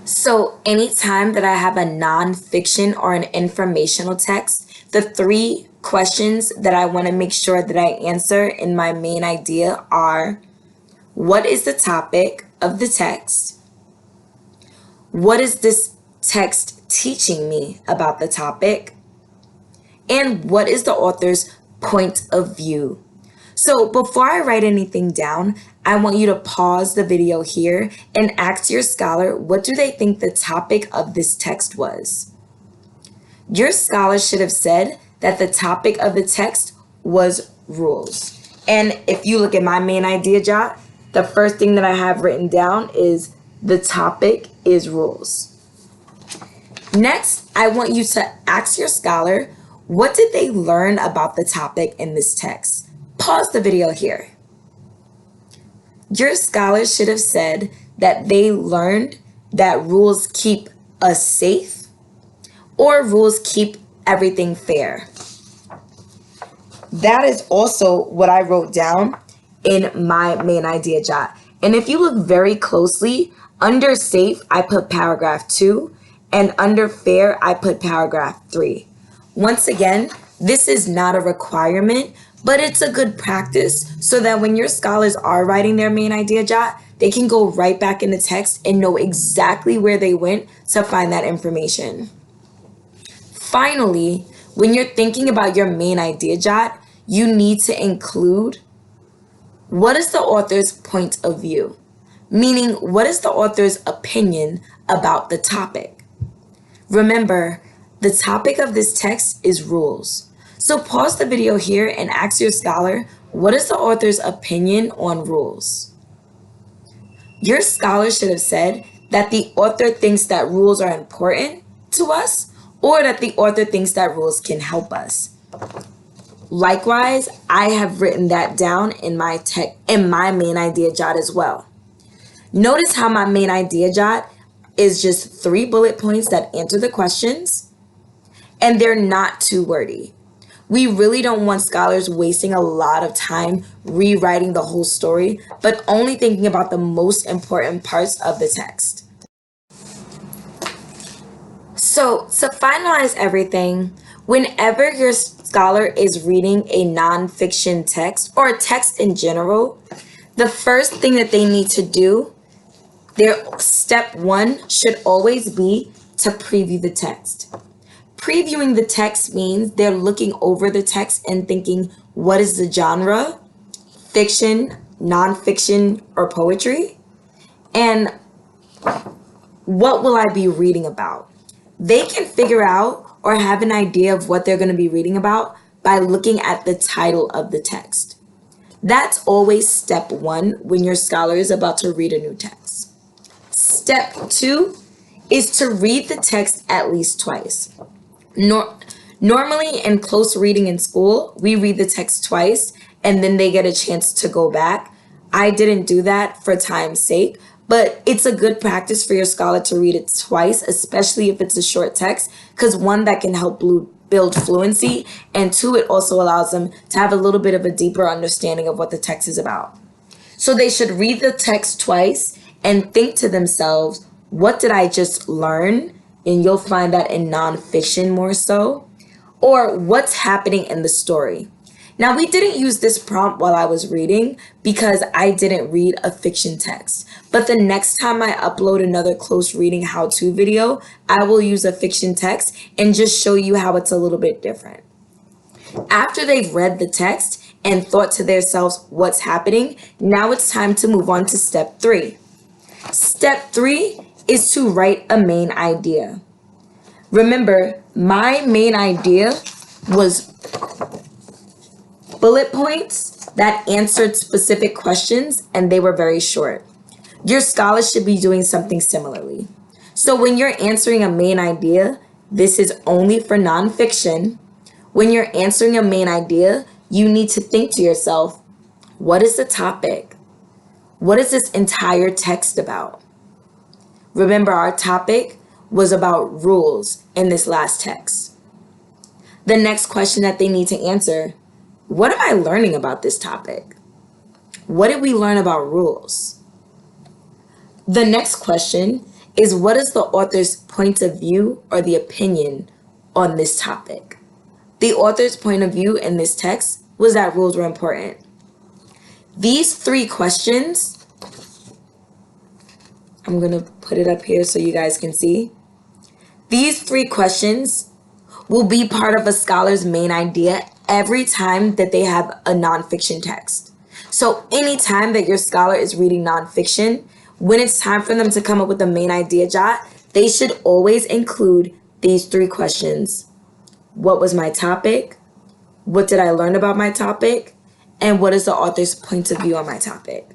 So anytime that I have a nonfiction or an informational text, the three questions that I want to make sure that I answer in my main idea are: what is the topic of the text? What is this text teaching me about the topic? And what is the author's point of view? So before I write anything down, I want you to pause the video here and ask your scholar, what do they think the topic of this text was? Your scholar should have said that the topic of the text was rules. And if you look at my main idea jot, the first thing that I have written down is the topic is rules. Next, I want you to ask your scholar, what did they learn about the topic in this text? Pause the video here. Your scholar should have said that they learned that rules keep us safe or rules keep everything fair. That is also what I wrote down in my main idea jot. And if you look very closely, under safe, I put paragraph 2, and under fair, I put paragraph 3. Once again, this is not a requirement, but it's a good practice so that when your scholars are writing their main idea jot, they can go right back in the text and know exactly where they went to find that information. Finally, when you're thinking about your main idea jot, you need to include, what is the author's point of view? Meaning, what is the author's opinion about the topic? Remember, the topic of this text is rules. So pause the video here and ask your scholar, what is the author's opinion on rules? Your scholar should have said that the author thinks that rules are important to us, or that the author thinks that rules can help us. Likewise, I have written that down in my main idea jot as well. Notice how my main idea jot is just 3 bullet points that answer the questions, and they're not too wordy. We really don't want scholars wasting a lot of time rewriting the whole story, but only thinking about the most important parts of the text. So to finalize everything, whenever your scholar is reading a nonfiction text or a text in general, the first thing that they need to do, their step 1 should always be to preview the text. Previewing the text means they're looking over the text and thinking, what is the genre? Fiction, nonfiction, or poetry? And what will I be reading about? They can figure out or have an idea of what they're going to be reading about by looking at the title of the text. That's always step 1 when your scholar is about to read a new text. Step 2 is to read the text at least twice. Normally in close reading in school, we read the text twice and then they get a chance to go back. I didn't do that for time's sake, but it's a good practice for your scholar to read it twice, especially if it's a short text, because 1, that can help build fluency, and 2, it also allows them to have a little bit of a deeper understanding of what the text is about. So they should read the text twice and think to themselves, what did I just learn? And you'll find that in nonfiction more so. Or what's happening in the story? Now, we didn't use this prompt while I was reading because I didn't read a fiction text. But the next time I upload another close reading how-to video, I will use a fiction text and just show you how it's a little bit different. After they've read the text and thought to themselves what's happening, now it's time to move on to step 3. Step 3 is to write a main idea. Remember, my main idea was bullet points that answered specific questions, and they were very short. Your scholar should be doing something similarly. So when you're answering a main idea, this is only for nonfiction. When you're answering a main idea, you need to think to yourself, what is the topic? What is this entire text about? Remember, our topic was about rules in this last text. The next question that they need to answer, what am I learning about this topic? What did we learn about rules? The next question is what is the author's point of view or the opinion on this topic? The author's point of view in this text was that rules were important. These 3 questions, I'm going to put it up here so you guys can see. These 3 questions will be part of a scholar's main idea every time that they have a nonfiction text. So anytime that your scholar is reading nonfiction, when it's time for them to come up with a main idea jot, they should always include these 3 questions. What was my topic? What did I learn about my topic? And what is the author's point of view on my topic?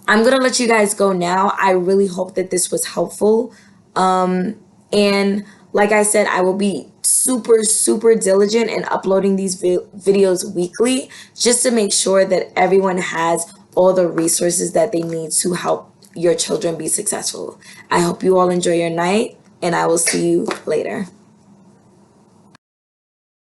I'm going to let you guys go now. I really hope that this was helpful. And like I said, I will be super diligent in uploading these videos weekly just to make sure that everyone has all the resources that they need to help your children be successful. I hope you all enjoy your night, and I will see you later.